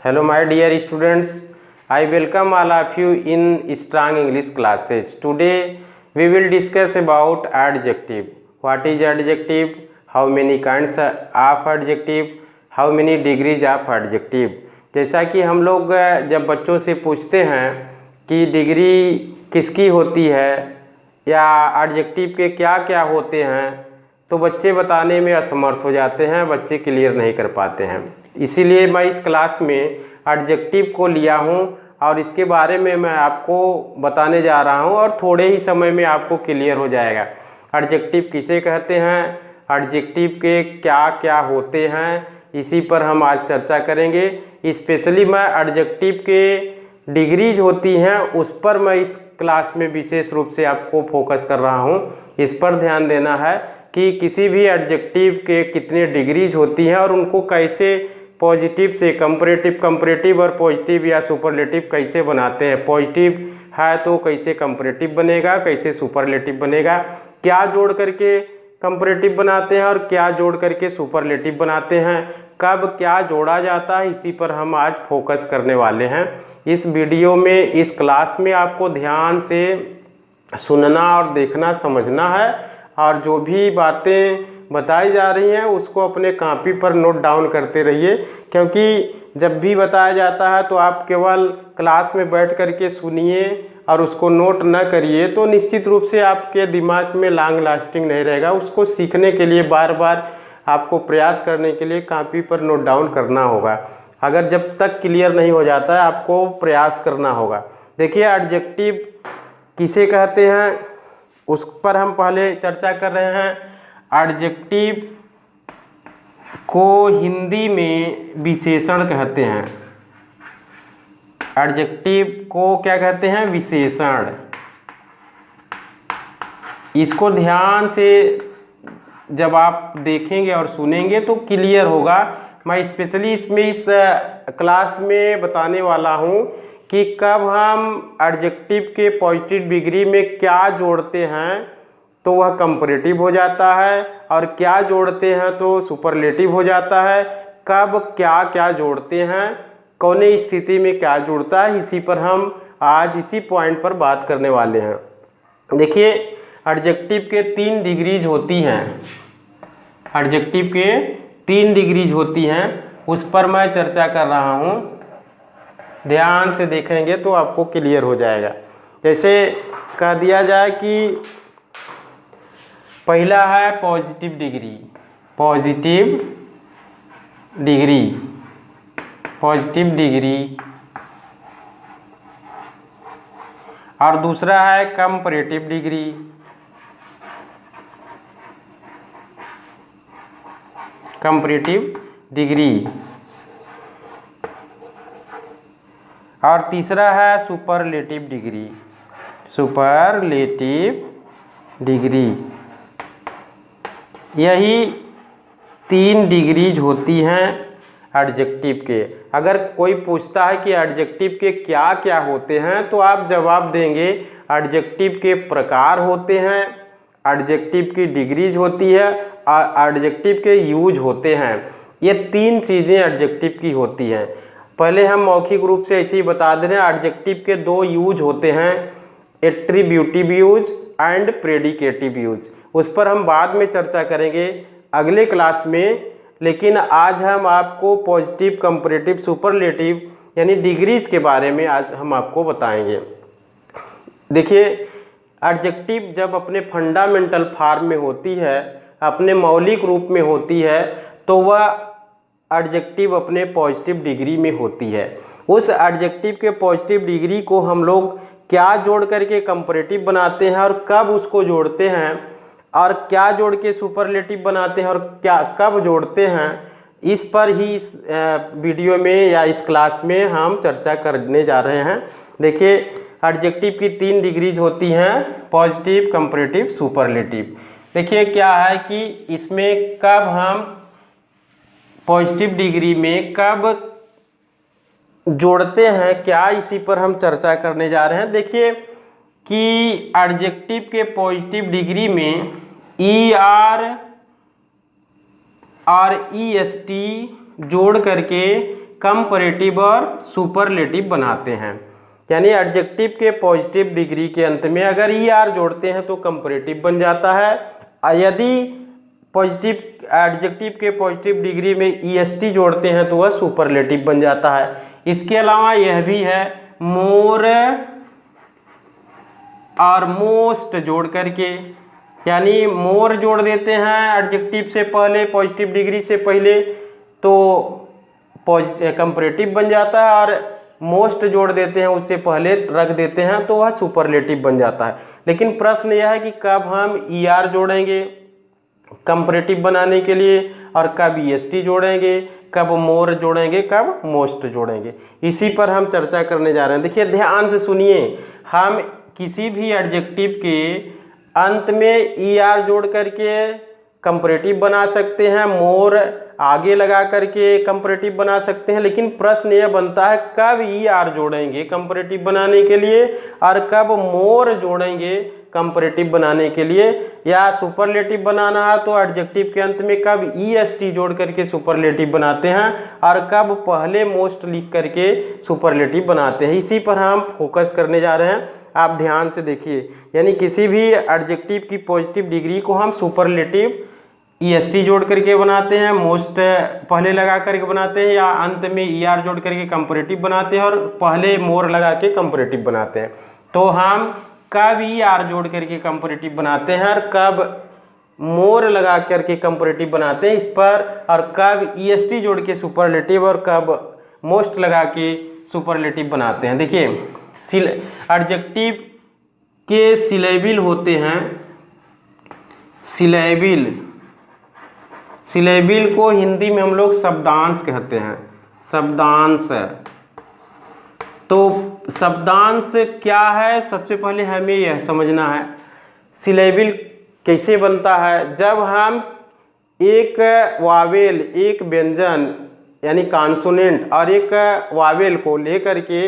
Hello my dear students, I welcome all of you in Strong English classes. Today we will discuss about adjective. What is adjective? How many kinds of adjective? How many degrees of adjective? जैसा कि हम लोग जब बच्चों से पूछते हैं कि डिग्री किसकी होती है या एडजेक्टिव के क्या क्या होते हैं, तो बच्चे बताने में असमर्थ हो जाते हैं, बच्चे क्लियर नहीं कर पाते हैं। इसीलिए मैं इस क्लास में एडजेक्टिव को लिया हूं और इसके बारे में मैं आपको बताने जा रहा हूं और थोड़े ही समय में आपको क्लियर हो जाएगा। एडजेक्टिव किसे कहते हैं, एडजेक्टिव के क्या क्या होते हैं, इसी पर हम आज चर्चा करेंगे। स्पेशली मैं एडजेक्टिव के डिग्रीज होती हैं उस पर मैं इस क्लास में विशेष रूप से आपको फोकस कर रहा हूं। इस पर ध्यान देना है कि किसी भी एडजेक्टिव के कितने डिग्रीज होती हैं और उनको कैसे पॉजिटिव से कंपैरेटिव और पॉजिटिव या सुपरलेटिव कैसे बनाते हैं। पॉजिटिव है तो कैसे कंपैरेटिव बनेगा, कैसे सुपरलेटिव बनेगा, क्या जोड़ करके कंपैरेटिव बनाते हैं और क्या जोड़ करके सुपरलेटिव बनाते हैं, कब क्या जोड़ा जाता है, इसी पर हम आज फोकस करने वाले हैं। इस वीडियो में, इस क्लास में आपको ध्यान से सुनना और देखना, समझना है और जो भी बातें बताई जा रही हैं उसको अपने कॉपी पर नोट डाउन करते रहिए, क्योंकि जब भी बताया जाता है तो आप केवल क्लास में बैठ करके सुनिए और उसको नोट न करिए तो निश्चित रूप से आपके दिमाग में लॉन्ग लास्टिंग नहीं रहेगा। उसको सीखने के लिए बार बार आपको प्रयास करने के लिए कॉपी पर नोट डाउन करना होगा। अगर जब तक क्लियर नहीं हो जाता है आपको प्रयास करना होगा। देखिए एडजेक्टिव किसे कहते हैं उस पर हम पहले चर्चा कर रहे हैं। एडजेक्टिव को हिंदी में विशेषण कहते हैं। एडजेक्टिव को क्या कहते हैं? विशेषण। इसको ध्यान से जब आप देखेंगे और सुनेंगे तो क्लियर होगा। मैं स्पेशली इसमें इस क्लास में बताने वाला हूं कि कब हम एडजेक्टिव के पॉजिटिव डिग्री में क्या जोड़ते हैं तो वह कंपैरेटिव हो जाता है और क्या जोड़ते हैं तो सुपरलेटिव हो जाता है। कब क्या क्या जोड़ते हैं, कौन स्थिति में क्या जुड़ता है, इसी पर हम आज इसी पॉइंट पर बात करने वाले हैं। देखिए एडजेक्टिव के 3 डिग्रीज होती हैं। एडजेक्टिव के 3 डिग्रीज होती हैं, उस पर मैं चर्चा कर रहा हूँ। ध्यान से देखेंगे तो आपको क्लियर हो जाएगा। जैसे कह दिया जाए कि पहला है positive degree, positive degree, positive degree, और दूसरा है कंपैरेटिव डिग्री, कंपैरेटिव डिग्री, और तीसरा है सुपरलेटिव डिग्री, सुपरलेटिव डिग्री। यही 3 डिग्रीज होती हैं एडजेक्टिव के। अगर कोई पूछता है कि एडजेक्टिव के क्या क्या होते हैं तो आप जवाब देंगे एडजेक्टिव के प्रकार होते हैं, एडजेक्टिव की डिग्रीज होती है और एडजेक्टिव के यूज होते हैं। ये 3 चीज़ें एडजेक्टिव की होती हैं। पहले हम मौखिक रूप से ऐसे ही बता दे रहे हैं। एडजेक्टिव के 2 यूज होते हैं, attributive use and predicative use. उस पर हम बाद में चर्चा करेंगे अगले क्लास में, लेकिन आज हम आपको पॉजिटिव, कंपैरेटिव, सुपरलेटिव यानी डिग्रीज के बारे में आज हम आपको बताएंगे। देखिए एडजेक्टिव जब अपने फंडामेंटल फॉर्म में होती है, अपने मौलिक रूप में होती है, तो वह एडजेक्टिव अपने पॉजिटिव डिग्री में होती है। उस एडजेक्टिव के पॉजिटिव डिग्री को हम लोग क्या जोड़ करके कंपैरेटिव बनाते हैं और कब उसको जोड़ते हैं, और क्या जोड़ के सुपरलेटिव बनाते हैं और क्या कब जोड़ते हैं, इस पर ही इस वीडियो में या इस क्लास में हम चर्चा करने जा रहे हैं। देखिए एडजेक्टिव की 3 डिग्रीज होती हैं, पॉजिटिव, कंपैरेटिव, सुपरलेटिव। देखिए क्या है कि इसमें कब हम पॉजिटिव डिग्री में कब जोड़ते हैं क्या, इसी पर हम चर्चा करने जा रहे हैं। देखिए कि एडजेक्टिव के पॉजिटिव डिग्री में ER और EST जोड़ करके कंपैरेटिव और सुपरलेटिव बनाते हैं। यानी एडजेक्टिव के पॉजिटिव डिग्री के अंत में अगर ER जोड़ते हैं तो कंपैरेटिव बन जाता है, यदि पॉजिटिव एडजेक्टिव के पॉजिटिव डिग्री में EST जोड़ते हैं तो वह सुपरलेटिव बन जाता है। इसके अलावा यह भी है, मोर और मोस्ट जोड़ करके, यानी मोर जोड़ देते हैं एडजेक्टिव से पहले, पॉजिटिव डिग्री से पहले, तो कंपैरेटिव बन जाता है, और मोस्ट जोड़ देते हैं उससे पहले रख देते हैं तो वह सुपरलेटिव बन जाता है। लेकिन प्रश्न यह है कि कब हम ER जोड़ेंगे कंपैरेटिव बनाने के लिए, और कब EST जोड़ेंगे, कब मोर जोड़ेंगे, कब मोस्ट जोड़ेंगे, इसी पर हम चर्चा करने जा रहे हैं। देखिए ध्यान से सुनिए, हम किसी भी एडजेक्टिव के अंत में ER जोड़ करके कंपैरेटिव बना सकते हैं, मोर आगे लगा करके कंपैरेटिव बना सकते हैं, लेकिन प्रश्न यह बनता है कब ER जोड़ेंगे कंपैरेटिव बनाने के लिए और कब मोर जोड़ेंगे कंपैरेटिव बनाने के लिए, या सुपरलेटिव बनाना है तो एडजेक्टिव के अंत में कब EST जोड़ करके सुपरलेटिव बनाते हैं और कब पहले मोस्ट लिख करके सुपरलेटिव बनाते हैं। इसी पर हम फोकस करने जा रहे हैं, आप ध्यान से देखिए। यानी किसी भी एडजेक्टिव की पॉजिटिव डिग्री को हम सुपरलेटिव EST जोड़ करके बनाते हैं, मोस्ट पहले लगा करके बनाते हैं, या अंत में ER जोड़ करके कंपैरेटिव बनाते हैं और पहले मोर लगा के कंपैरेटिव बनाते हैं। तो हम कब ER जोड़ करके कंपैरेटिव बनाते हैं और कब मोर लगा करके कंपैरेटिव बनाते हैं इस पर, और कब EST जोड़ के सुपरलेटिव और कब मोस्ट लगा के सुपरलेटिव बनाते हैं। देखिए एडजेक्टिव के सिलेबिल होते हैं, सिलेबिल को हिंदी में हम लोग शब्दांश कहते हैं, शब्दांश। तो शब्दांश क्या है, सबसे पहले हमें यह समझना है सिलेबिल कैसे बनता है। जब हम एक वावेल, एक व्यंजन यानी कॉन्सोनेंट और एक वावेल को लेकर के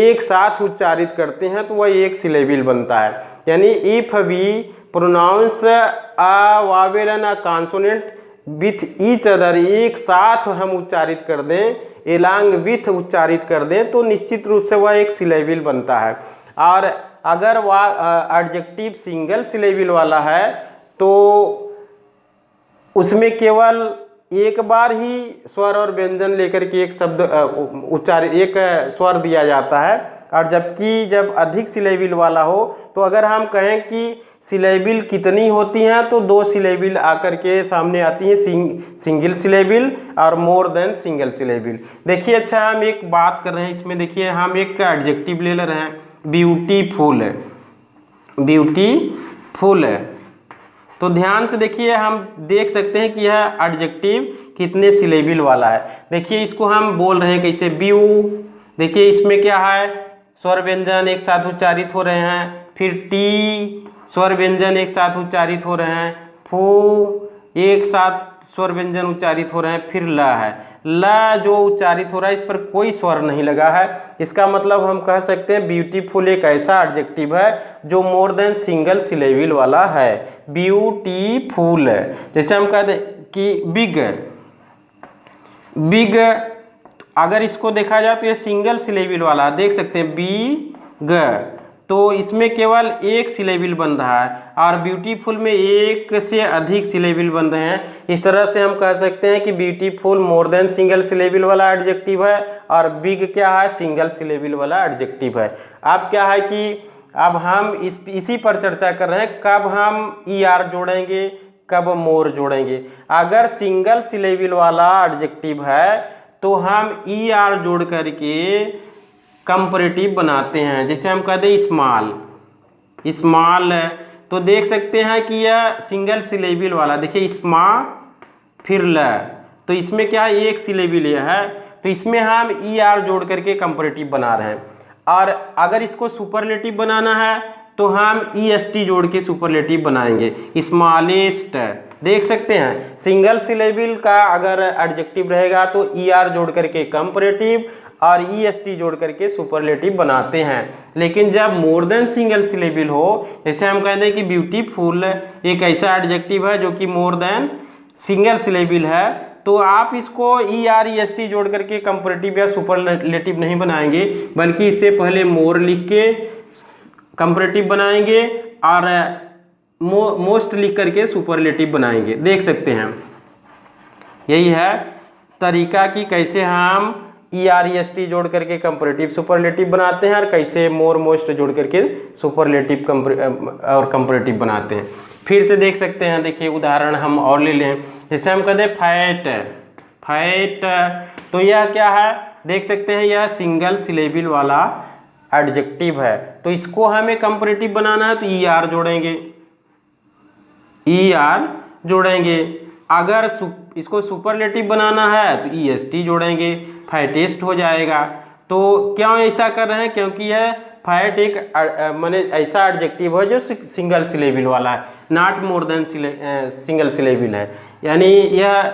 एक साथ उच्चारित करते हैं तो वह एक सिलेबिल बनता है। यानी if we pronounce a vowel and a consonant with each other, एक साथ हम उच्चारित कर दें, एलांग विथ उच्चारित कर दें तो निश्चित रूप से वह एक सिलेबिल बनता है। और अगर वह एडजेक्टिव सिंगल सिलेबिल वाला है तो उसमें केवल एक बार ही स्वर और व्यंजन लेकर के एक शब्द उच्चारित, एक स्वर दिया जाता है। और जबकि जब अधिक सिलेबिल वाला हो तो अगर हम कहें कि सिलेबिल कितनी होती हैं तो 2 सिलेबिल आकर के सामने आती हैं, सिंगल सिलेबिल और मोर देन सिंगल सिलेबिल। देखिए अच्छा, हम एक बात कर रहे हैं इसमें, देखिए हम एक एडजेक्टिव ले रहे हैं, ब्यूटीफुल है, ब्यूटीफुल है। तो ध्यान से देखिए, हम देख सकते हैं कि यह एडजेक्टिव कितने सिलेबिल वाला है। देखिए इसको हम बोल रहे हैं कैसे, ब्यू। देखिए इसमें क्या है, स्वर व्यंजन एक साथ उच्चारित हो रहे हैं, फिर टी स्वर व्यंजन एक साथ उच्चारित हो रहे हैं, फू एक साथ स्वर व्यंजन उच्चारित हो रहे हैं, फिर ल है, ल जो उच्चारित हो रहा है इस पर कोई स्वर नहीं लगा है। इसका मतलब हम कह सकते हैं ब्यूटीफुल एक ऐसा एडजेक्टिव है जो मोर देन सिंगल सिलेबिल वाला है, ब्यूटीफुल। जैसे हम कहते हैं कि बिग, बिग अगर इसको देखा जाए तो ये सिंगल सिलेबिल वाला, देख सकते हैं बिग, तो इसमें केवल एक सिलेबिल बन रहा है, और ब्यूटीफुल में एक से अधिक सिलेबिल बन रहे हैं। इस तरह से हम कह सकते हैं कि ब्यूटीफुल मोर देन सिंगल सिलेबिल वाला एडजेक्टिव है और बिग क्या है, सिंगल सिलेबिल वाला एडजेक्टिव है। अब क्या है कि अब हम इसी पर चर्चा कर रहे हैं कब हम ER जोड़ेंगे, कब मोर जोड़ेंगे। अगर सिंगल सिलेबिल वाला एडजेक्टिव है तो हम ER जोड़ करके कंपैरेटिव बनाते हैं। जैसे हम कहते हैं स्मॉल, स्मॉल है तो देख सकते हैं कि यह सिंगल सिलेबिल वाला, देखिए स्मा फिर ल, तो इसमें क्या है एक सिलेबिल है, तो इसमें हम ER जोड़ करके कंपैरेटिव बना रहे हैं। और अगर इसको सुपरलेटिव बनाना है तो हम EST जोड़ के सुपरलेटिव बनाएंगे, स्मॉलेस्ट। देख सकते हैं सिंगल सिलेबिल का अगर एडजेक्टिव रहेगा तो ER जोड़ करके कंपैरेटिव और EST जोड़ करके सुपरलेटिव बनाते हैं। लेकिन जब मोर देन सिंगल सिलेबिल हो, जैसे हम कहते हैं कि ब्यूटीफुल एक ऐसा एडजेक्टिव है जो कि मोर देन सिंगल सिलेबिल है, तो आप इसको ER-EST जोड़ करके कंपैरेटिव या सुपरलेटिव नहीं बनाएंगे, बल्कि इससे पहले मोर लिख के कंपैरेटिव बनाएंगे और मोस्ट लिख करके सुपरलेटिव बनाएंगे। देख सकते हैं, यही है तरीका कि कैसे हम ER-EST जोड़ करके कंपैरेटिव सुपरलेटिव बनाते हैं और कैसे मोर मोस्ट जोड़ करके सुपरलेटिव और कंपैरेटिव बनाते हैं। फिर से देख सकते हैं, देखिए उदाहरण हम और ले लें। जैसे हम कहते हैं फैट, तो यह क्या है, देख सकते हैं यह सिंगल सिलेबल वाला एडजेक्टिव है, तो इसको हमें कंपैरेटिव बनाना है तो ER जोड़ेंगे। अगर इसको सुपरलेटिव बनाना है तो EST जोड़ेंगे, फैटेस्ट हो जाएगा। तो क्यों ऐसा कर रहे हैं, क्योंकि यह फैट एक माने ऐसा एडजेक्टिव है जो सिंगल सिलेबल वाला है, not more than single syllable है, यानी यह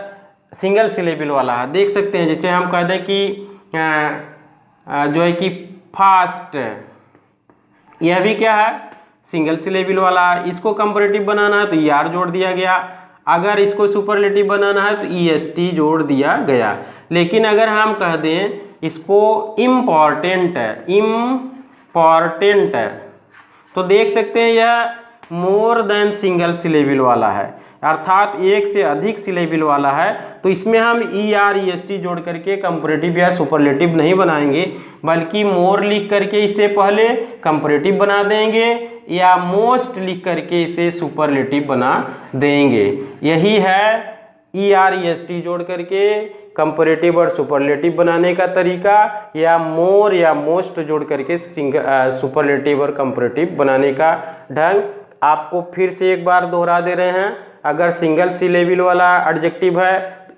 सिंगल सिलेबल वाला है। देख सकते हैं, जैसे हम कह दें कि जो है कि फास्ट, यह भी क्या है, सिंगल सिलेबल वाला है। इसको कंपैरेटिव बनाना है तो ER जोड़ दिया गया। अगर इसको सुपरलेटिव बनाना है तो EST जोड़ दिया गया। लेकिन अगर हम कह दें इसको इम्पॉर्टेंट है, तो देख सकते हैं यह मोर देन सिंगल सिलेबल वाला है, अर्थात एक से अधिक सिलेबल वाला है। तो इसमें हम ER-EST जोड़ करके कंपैरेटिव या सुपरलेटिव नहीं बनाएंगे, बल्कि मोर लिख करके इससे पहले कंपैरेटिव बना देंगे या मोस्ट लिख करके इसे सुपरलेटिव बना देंगे। यही है ER-EST जोड़ करके कंपैरेटिव और सुपरलेटिव बनाने का तरीका, या मोर या मोस्ट जोड़ करके सुपरलेटिव और कंपैरेटिव बनाने का ढंग। आपको फिर से एक बार दोहरा दे रहे हैं, अगर सिंगल सिलेबल वाला एडजेक्टिव है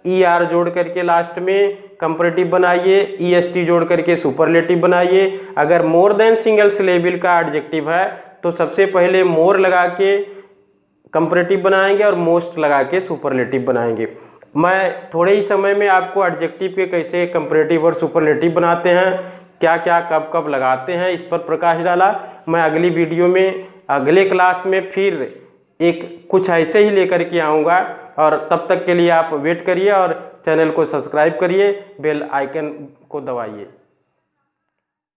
ER जोड़ करके लास्ट में कंपैरेटिव बनाइए, EST जोड़ करके सुपरलेटिव बनाइए। अगर मोर देन सिंगल सिलेबल का एडजेक्टिव है तो सबसे पहले मोर लगा के कंपैरेटिव बनाएंगे और मोस्ट लगा के सुपरलेटिव बनाएंगे। मैं थोड़े ही समय में आपको एडजेक्टिव के कैसे कंपैरेटिव और सुपरलेटिव बनाते हैं, क्या क्या कब कब लगाते हैं, इस पर प्रकाश डाला। मैं अगली वीडियो में अगले क्लास में फिर एक कुछ ऐसे ही लेकर के आऊँगा, और तब तक के लिए आप वेट करिए और चैनल को सब्सक्राइब करिए, बेल आइकन को दबाइए।